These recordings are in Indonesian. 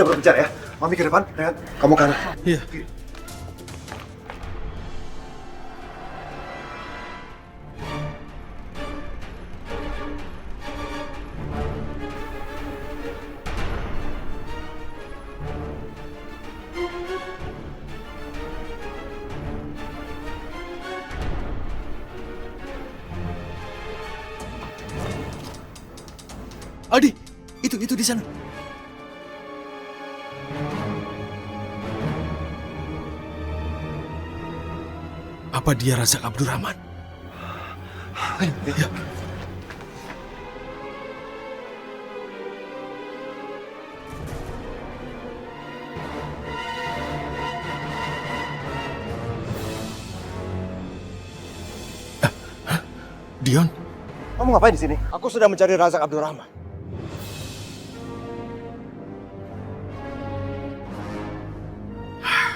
kita berbicara ya. Mami ke depan, Rehan. Kamu kanan. Iya. Adi, itu di sana. Apa dia Razak Abdurrahman? Ayo, ya. Dion, Kamu ngapain di sini? Aku sudah mencari Razak Abdurrahman.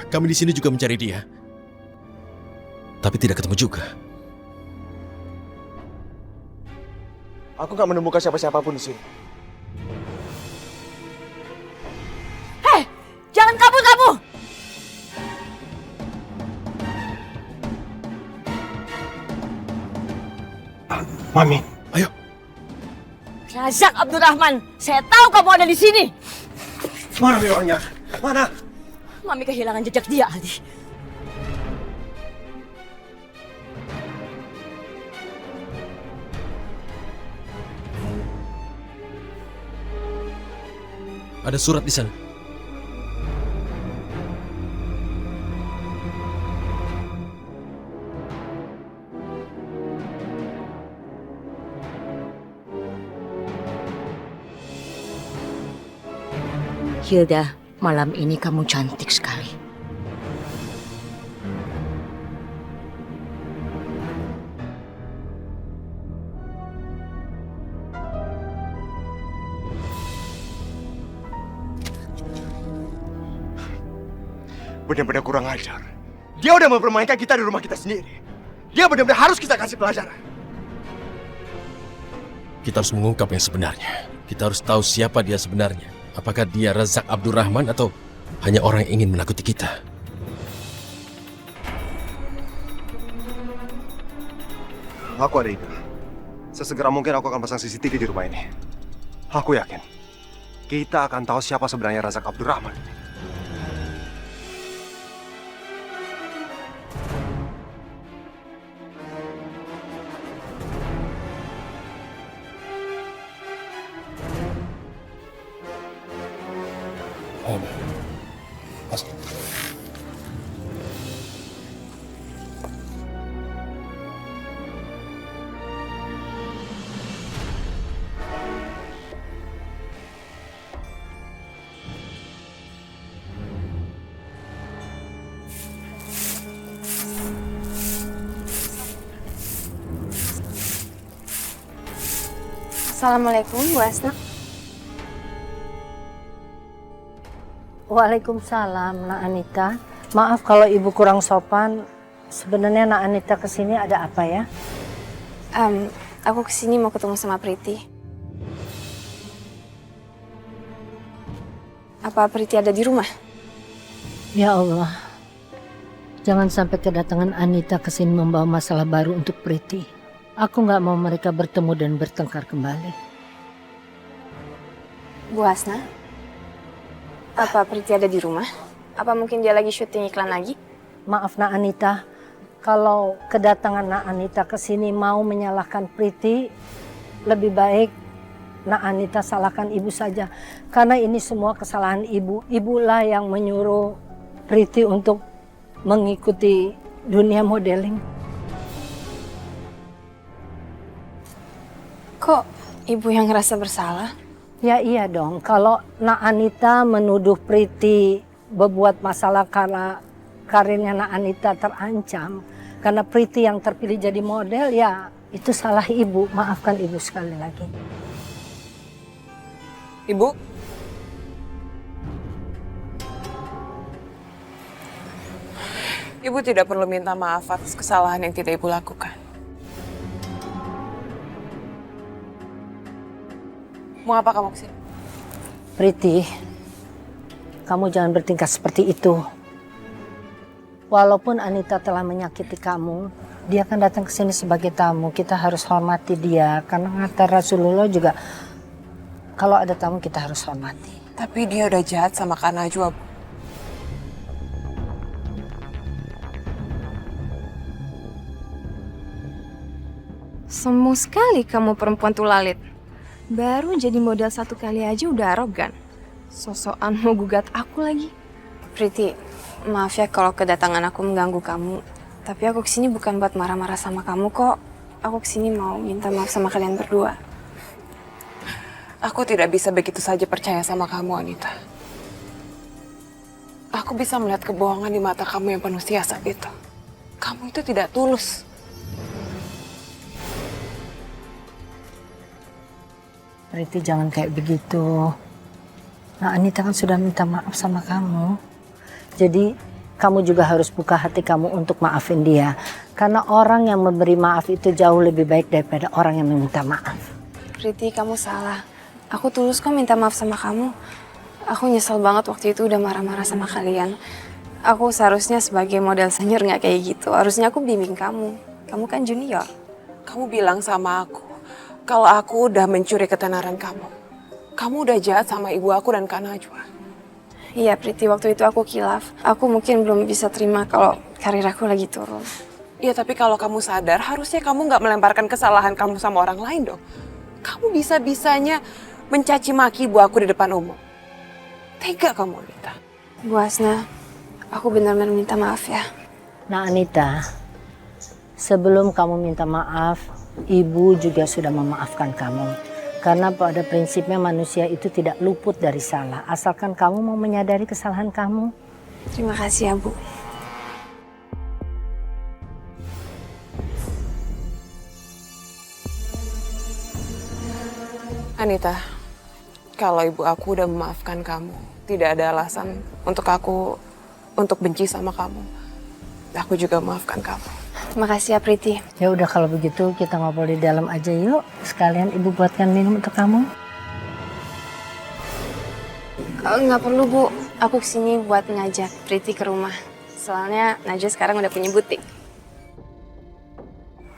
kami di sini juga mencari dia. Tapi tidak ketemu juga. Aku nggak menemukan siapa-siapa pun di sini. Hei, jangan kabur-kabur! Mami. Ayo, Razak Abdurrahman, saya tahu kamu ada di sini. Mana nih orangnya? Mana? Mami kehilangan jejak dia, Aldi. ada surat di sana. Hilda, malam ini kamu cantik sekali. Benar-benar kurang ajar. Dia udah mempermainkan kita di rumah kita sendiri. Dia benar-benar harus kita kasih pelajaran. Kita harus mengungkap yang sebenarnya. Kita harus tahu siapa dia sebenarnya. Apakah dia Razak Abdurrahman atau hanya orang yang ingin menakuti kita? Aku ada ide. Sesegera mungkin aku akan pasang CCTV di rumah ini. Aku yakin kita akan tahu siapa sebenarnya Razak Abdurrahman. Assalamualaikum, Bu Asna. Waalaikumsalam, Nak Anita. Maaf kalau Ibu kurang sopan. Sebenarnya Nak Anita kesini ada apa ya? Aku kesini mau ketemu sama Priti. Apa Priti ada di rumah? Ya Allah, jangan sampai kedatangan Anita kesini membawa masalah baru untuk Priti. Aku nggak mau mereka bertemu dan bertengkar kembali. Bu Asna, apa Priti ada di rumah? Apa mungkin dia lagi syuting iklan lagi? Maaf Nak Anita, kalau kedatangan Nak Anita kesini mau menyalahkan Priti, lebih baik Nak Anita salahkan Ibu saja. Karena ini semua kesalahan Ibu. Ibulah yang menyuruh Priti untuk mengikuti dunia modeling. Kok Ibu yang ngerasa bersalah? Ya iya dong, kalau Nak Anita menuduh Priti berbuat masalah karena karirnya Nak Anita terancam, karena Priti yang terpilih jadi model, ya itu salah Ibu. Maafkan Ibu sekali lagi. Ibu? Ibu tidak perlu minta maaf atas kesalahan yang tidak Ibu lakukan. Mau apa kamu kesini? Priti, kamu jangan bertingkah seperti itu. Walaupun Anita telah menyakiti kamu, dia akan datang ke sini sebagai tamu. Kita harus hormati dia, karena kata Rasulullah juga kalau ada tamu kita harus hormati. Tapi dia udah jahat sama Kak Najwa, Bu. Semu sekali kamu perempuan Tulalit. Baru jadi modal 1 kali aja udah arogan. Sosokan mau gugat aku lagi. Priti, maaf ya kalau kedatangan aku mengganggu kamu. Tapi aku kesini bukan buat marah-marah sama kamu kok. Aku kesini mau minta maaf sama kalian berdua. Aku tidak bisa begitu saja percaya sama kamu, Anita. Aku bisa melihat kebohongan di mata kamu yang penuh siasat itu. Kamu itu tidak tulus. Priti, jangan kayak begitu. Nah, Anita kan sudah minta maaf sama kamu. Jadi kamu juga harus buka hati kamu untuk maafin dia. Karena orang yang memberi maaf itu jauh lebih baik daripada orang yang meminta maaf. Priti, kamu salah. Aku tulus kok minta maaf sama kamu. Aku nyesel banget waktu itu udah marah-marah sama kalian. Aku seharusnya sebagai model senior nggak kayak gitu. Harusnya aku bimbing kamu. Kamu kan junior. Kamu bilang sama aku, kalau aku udah mencuri ketenaran kamu. Kamu udah jahat sama ibu aku dan Kak Najwa. Iya, Priti, waktu itu aku kilaf. Aku mungkin belum bisa terima kalau karir aku lagi turun. Iya, tapi kalau kamu sadar, harusnya kamu nggak melemparkan kesalahan kamu sama orang lain dong. Kamu bisa-bisanya mencaci maki ibu aku di depan umum. Tega kamu, Anita. Bu Hasna, aku benar-benar minta maaf ya. Nah, Anita, sebelum kamu minta maaf, Ibu juga sudah memaafkan kamu. Karena pada prinsipnya manusia itu tidak luput dari salah, asalkan kamu mau menyadari kesalahan kamu. Terima kasih ya, Bu. Anita, kalau ibu aku udah memaafkan kamu, tidak ada alasan untuk aku untuk benci sama kamu. Aku juga memaafkan kamu. Terima kasih ya, Priti. Ya udah, kalau begitu kita ngobrol di dalam aja yuk. Sekalian Ibu buatkan minum untuk kamu. Nggak perlu, Bu. Aku kesini buat ngajak Priti ke rumah. Soalnya Najwa sekarang udah punya butik.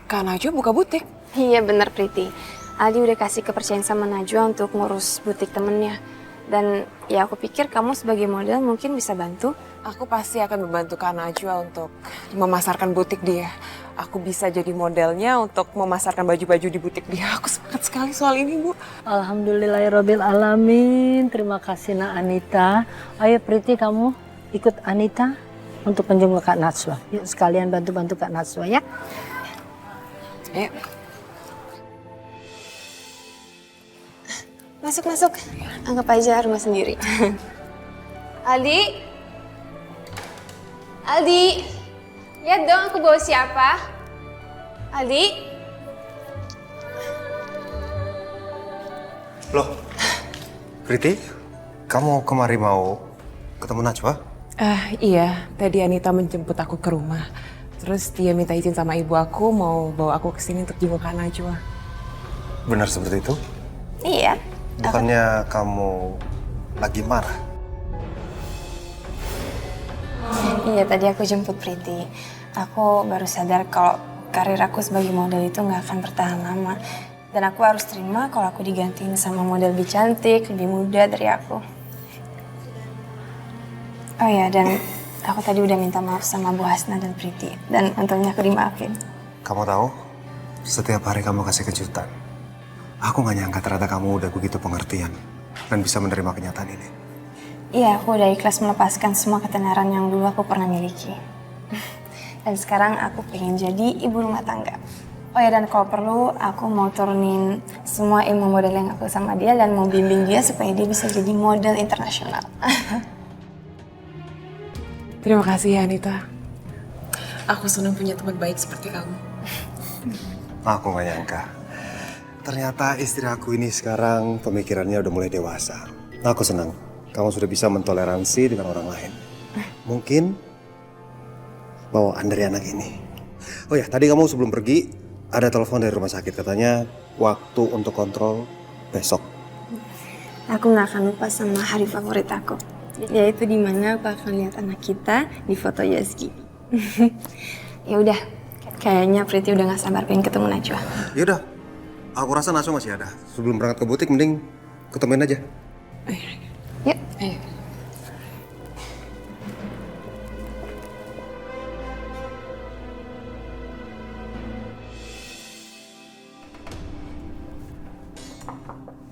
Kak Najwa buka butik? Iya bener, Priti. Aldi udah kasih kepercayaan sama Najwa untuk ngurus butik temennya. Dan ya aku pikir kamu sebagai model mungkin bisa bantu. Aku pasti akan membantu Kak Najwa untuk memasarkan butik dia. Aku bisa jadi modelnya untuk memasarkan baju-baju di butik dia. Aku semangat sekali soal ini, Bu. Alhamdulillahirabbil alamin. Terima kasih Nak Anita. Ayo Priti, kamu ikut Anita untuk menjenguk Kak Najwa. Yuk sekalian bantu-bantu Kak Najwa ya. Ayo. Masuk. Anggap aja rumah sendiri. Aldi? Lihat dong aku bawa siapa? Aldi? Loh, Priti, kamu kemari mau ketemu Najwa? Iya, tadi Anita menjemput aku ke rumah. Terus dia minta izin sama ibu aku mau bawa aku ke sini untuk jenguk Kak Najwa. Benar seperti itu? Iya. Bukannya kamu lagi marah? Iya, tadi aku jemput Priti. Aku baru sadar kalau karir aku sebagai model itu nggak akan bertahan lama. Dan aku harus terima kalau aku digantiin sama model lebih cantik, lebih muda dari aku. Oh ya, dan aku tadi udah minta maaf sama Bu Hasna dan Priti. Dan untungnya aku dimaafin. Kamu tahu, setiap hari kamu kasih kejutan. Aku gak nyangka ternyata kamu udah begitu pengertian dan bisa menerima kenyataan ini. Iya, aku udah ikhlas melepaskan semua ketenaran yang dulu aku pernah miliki. Dan sekarang aku pengen jadi ibu rumah tangga. Oh ya, dan kalau perlu aku mau turunin semua ilmu model yang aku sama dia dan mau bimbing dia supaya dia bisa jadi model internasional. Terima kasih ya, Anita. Aku senang punya teman baik seperti kamu. Aku gak nyangka. Ternyata istri aku ini sekarang pemikirannya udah mulai dewasa. Aku senang. Kamu sudah bisa mentoleransi dengan orang lain. Mungkin bawaan dari anak ini. Oh ya, tadi kamu sebelum pergi ada telepon dari rumah sakit. Katanya waktu untuk kontrol besok. Aku gak akan lupa sama hari favorit aku. Yaitu dimana aku akan lihat anak kita di foto Yazgi. Ya udah, kayaknya Priti udah gak sabar pengen ketemu Najwa. Yaudah, aku rasa Najwa masih ada. Sebelum berangkat ke butik, mending ketemuin aja. Yuk. Ayo.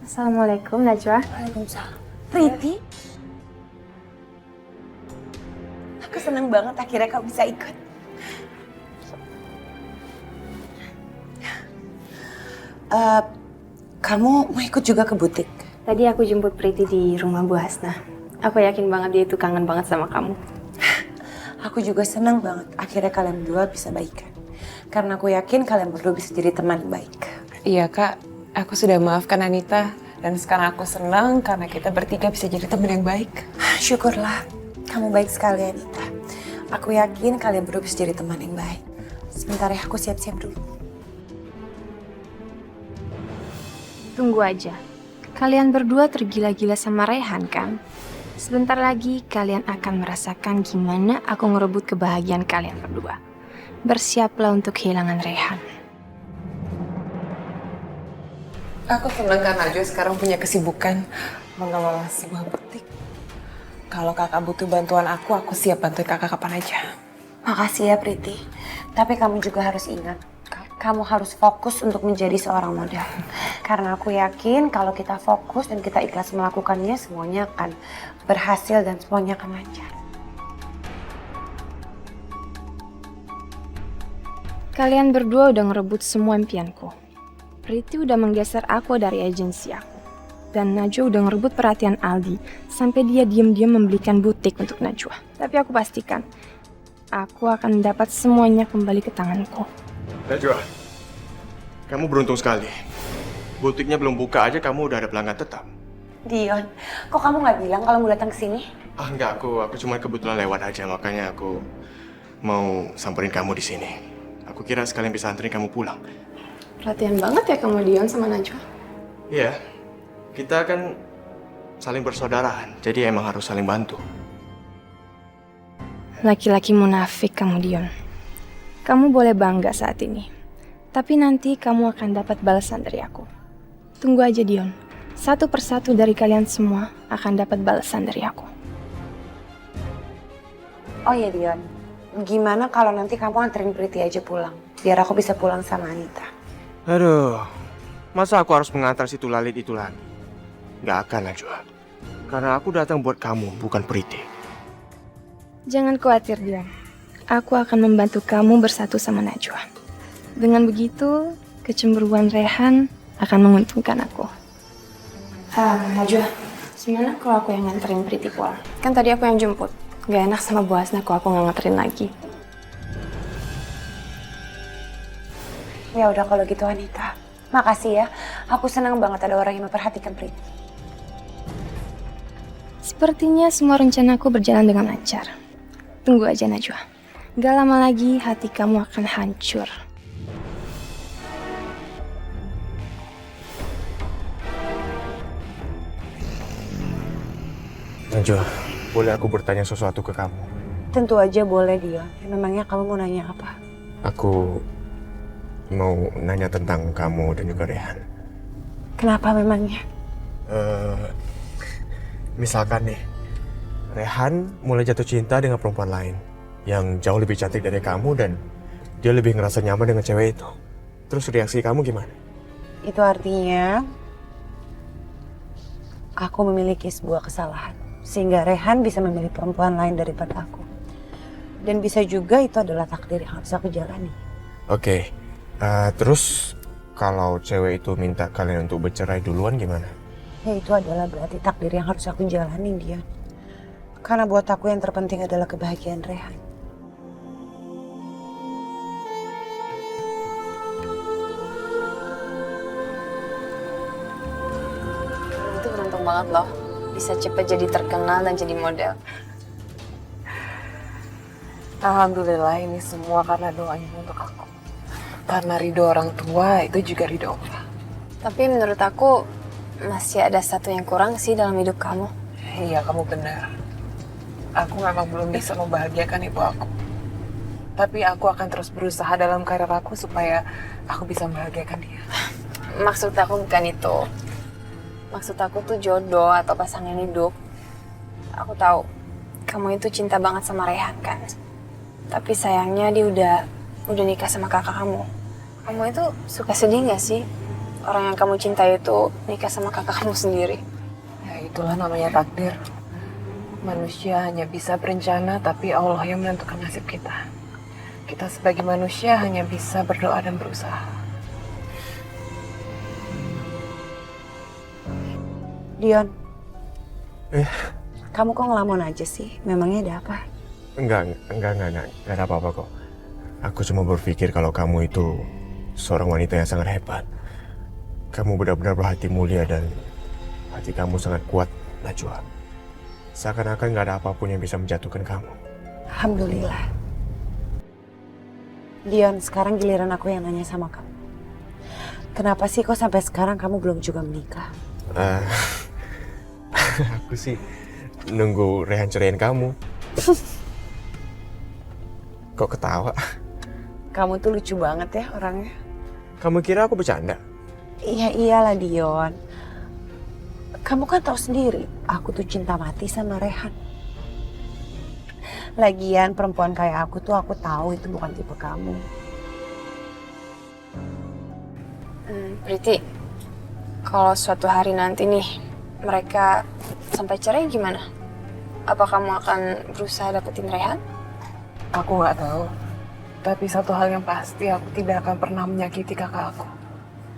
Assalamualaikum Najwa. Waalaikumsalam. Priti? Aku seneng banget akhirnya kamu bisa ikut. Kamu mau ikut juga ke butik? Tadi aku jemput Priti di rumah Bu Hasna. Aku yakin banget dia itu kangen banget sama kamu. Aku juga senang banget akhirnya kalian berdua bisa baikan. Karena aku yakin kalian berdua bisa jadi teman baik. Iya kak, aku sudah maafkan Anita. Dan sekarang aku senang karena kita bertiga bisa jadi teman yang baik. Syukurlah, kamu baik sekali Anita. Aku yakin kalian berdua bisa jadi teman yang baik. Sebentar ya, aku siap-siap dulu. Tunggu aja. Kalian berdua tergila-gila sama Rehan kan? Sebentar lagi kalian akan merasakan gimana aku ngerebut kebahagiaan kalian berdua. Bersiaplah untuk kehilangan Rehan. Aku senang kan Najwa sekarang punya kesibukan mengelola sebuah butik. Kalau kakak butuh bantuan aku siap bantuin kakak kapan aja. Makasih ya Priti. Tapi kamu juga harus ingat, kamu harus fokus untuk menjadi seorang model. Karena aku yakin kalau kita fokus dan kita ikhlas melakukannya, semuanya akan berhasil dan semuanya akan lancar. Kalian berdua udah ngerebut semua impianku. Priti udah menggeser aku dari agensi aku. Dan Najwa udah ngerebut perhatian Aldi. Sampai dia diam-diam membelikan butik untuk Najwa. Tapi aku pastikan, aku akan mendapat semuanya kembali ke tanganku. Najwa, kamu beruntung sekali. Butiknya belum buka aja kamu udah ada pelanggan tetap. Dion, kok kamu nggak bilang kalau mau datang ke sini? Ah enggak, aku cuma kebetulan lewat aja, makanya aku mau samperin kamu di sini. Aku kira sekalian bisa anterin kamu pulang. Perhatian banget ya kamu Dion sama Najwa. Iya, kita kan saling bersaudara, jadi emang harus saling bantu. Laki-laki munafik kamu Dion. Kamu boleh bangga saat ini. Tapi nanti kamu akan dapat balasan dari aku. Tunggu aja Dion. Satu persatu dari kalian semua akan dapat balasan dari aku. Oh ya Dion, gimana kalau nanti kamu anterin Priti aja pulang? Biar aku bisa pulang sama Anita. Aduh, masa aku harus mengantar si Tulalit itu lagi? Nggak akan, Najwa. Karena aku datang buat kamu, bukan Priti. Jangan khawatir Dion. Aku akan membantu kamu bersatu sama Najwa. Dengan begitu, kecemburuan Rehan akan menguntungkan aku. Najwa, gimana kalau aku yang nganterin Priti pulang? Kan tadi aku yang jemput. Gak enak sama Bu Hasna kalau aku nggak nganterin lagi. Ya udah kalau gitu Anita. Makasih ya. Aku senang banget ada orang yang memperhatikan Priti. Sepertinya semua rencanaku berjalan dengan lancar. Tunggu aja Najwa. Gak lama lagi hati kamu akan hancur. Najwa, boleh aku bertanya sesuatu ke kamu? Tentu aja boleh Dion. Memangnya kamu mau nanya apa? Aku mau nanya tentang kamu dan juga Rehan. Kenapa memangnya? Misalkan nih, Rehan mulai jatuh cinta dengan perempuan lain yang jauh lebih cantik dari kamu dan dia lebih ngerasa nyaman dengan cewek itu. Terus reaksi kamu gimana? Itu artinya aku memiliki sebuah kesalahan sehingga Rehan bisa memilih perempuan lain daripada aku. Dan bisa juga itu adalah takdir yang harus aku jalani. Oke, terus kalau cewek itu minta kalian untuk bercerai duluan gimana? Ya itu adalah berarti takdir yang harus aku jalani dia. Karena buat aku yang terpenting adalah kebahagiaan Rehan. Itu beruntung banget loh. Bisa cepet jadi terkenal dan jadi model. Alhamdulillah ini semua karena doanya untuk aku. Karena ridho orang tua itu juga ridho Allah. Tapi menurut aku masih ada satu yang kurang sih dalam hidup kamu. Iya kamu benar. aku memang belum bisa membahagiakan ibu aku. Tapi aku akan terus berusaha dalam karir aku supaya aku bisa membahagiakan dia. Maksud aku bukan itu. Maksud aku tuh jodoh atau pasangan hidup. Aku tahu kamu itu cinta banget sama Rehan kan. Tapi sayangnya dia udah nikah sama kakak kamu. Kamu itu suka sedih gak sih? Orang yang kamu cintai itu nikah sama kakak kamu sendiri. Ya itulah namanya takdir. Manusia hanya bisa berencana, tapi Allah yang menentukan nasib kita. Kita sebagai manusia hanya bisa berdoa dan berusaha. Dion. Kamu kok ngelamun aja sih? Memangnya ada apa? Enggak ada apa-apa kok. Aku cuma berpikir kalau kamu itu seorang wanita yang sangat hebat. Kamu benar-benar berhati mulia dan hati kamu sangat kuat, Najwa. Seakan-akan nggak ada apapun yang bisa menjatuhkan kamu. Alhamdulillah. Dion, sekarang giliran aku yang nanya sama kamu. Kenapa sih kok sampai sekarang kamu belum juga menikah? Aku sih nunggu Rehan ceraiin kamu. Kok ketawa? Kamu tuh lucu banget ya orangnya. Kamu kira aku bercanda? Iya iyalah Dion. Kamu kan tahu sendiri, aku tuh cinta mati sama Rehan. Lagian perempuan kayak aku tuh aku tahu itu bukan tipe kamu. Priti, kalau suatu hari nanti nih mereka sampai cerai gimana? Apa kamu akan berusaha dapetin Rehan? Aku nggak tahu. Tapi satu hal yang pasti, aku tidak akan pernah menyakiti kakak aku.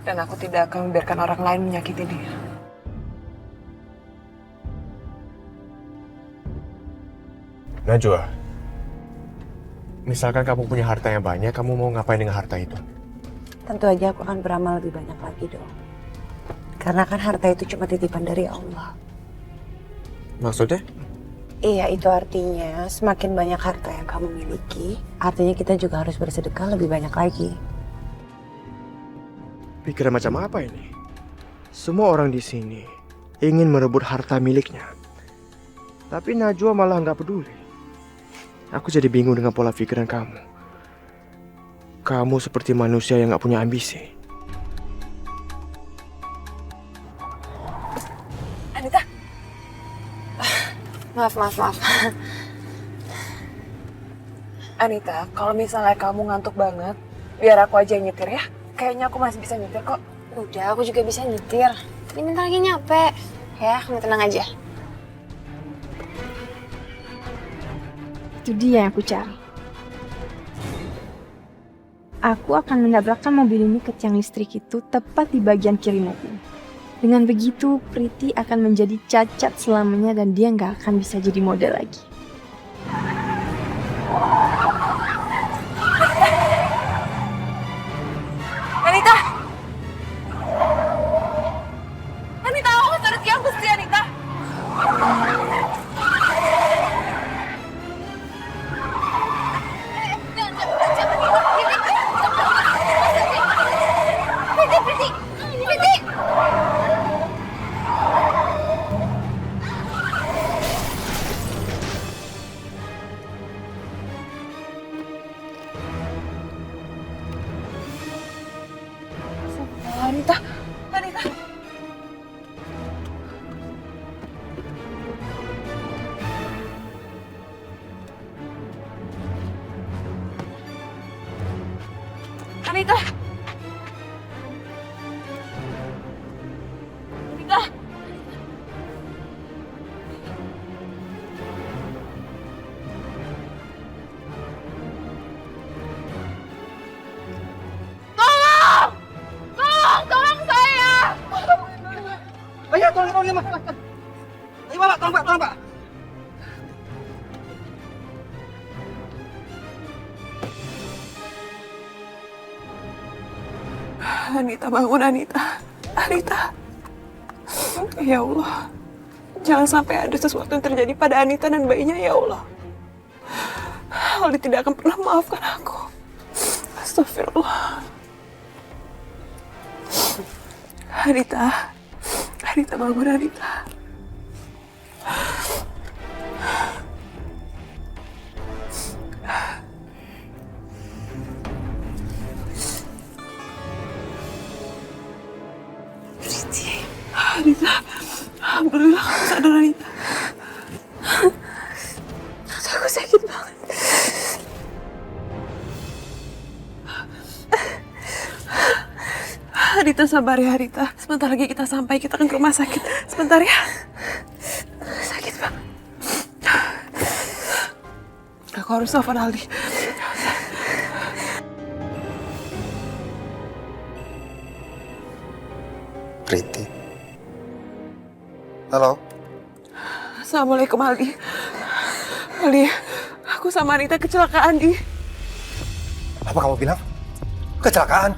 Dan aku tidak akan membiarkan orang lain menyakiti dia. Najwa, misalkan kamu punya harta yang banyak, kamu mau ngapain dengan harta itu? Tentu aja aku akan beramal lebih banyak lagi dong. Karena kan harta itu cuma titipan dari Allah. Maksudnya? Iya, itu artinya semakin banyak harta yang kamu miliki, artinya kita juga harus bersedekah lebih banyak lagi. Pikiran macam apa ini? Semua orang di sini ingin merebut harta miliknya. Tapi Najwa malah nggak peduli. Aku jadi bingung dengan pola pikiran kamu. Kamu seperti manusia yang nggak punya ambisi. Anita, Maaf. Anita, kalau misalnya kamu ngantuk banget, biar aku aja yang nyetir ya. Kayaknya aku masih bisa nyetir kok. Udah, aku juga bisa nyetir. Tapi bentar lagi nyampe. Ya, kamu tenang aja. Itu dia yang aku cari. Aku akan menabrakkan mobil ini ke tiang listrik itu tepat di bagian kiri mobil. Dengan begitu, Priti akan menjadi cacat selamanya dan dia nggak akan bisa jadi model lagi. Anita! Anita, aku harus tiang bus ya, Anita. Anita, Anita. Anita. Anita. Tolong saya! Ayo, tolong ya, Mas. Ayo, Pak, tolong, Pak. Anita, bangun Anita. Anita. Ya Allah. Jangan sampai ada sesuatu yang terjadi pada Anita dan bayinya, ya Allah. Allah tidak akan pernah maafkan aku. Astagfirullah. Anita. Anita, bangun Anita. benar Anita. Perut aku sakit banget. Anita sabar ya Anita. Sebentar lagi kita sampai, kita akan ke rumah sakit. Sebentar ya. Sakit banget. Aku harus telepon Aldi. Priti. Halo. Assalamualaikum Aldi. Aldi, aku sama Anita kecelakaan, Di. Apa kamu bilang? Kecelakaan?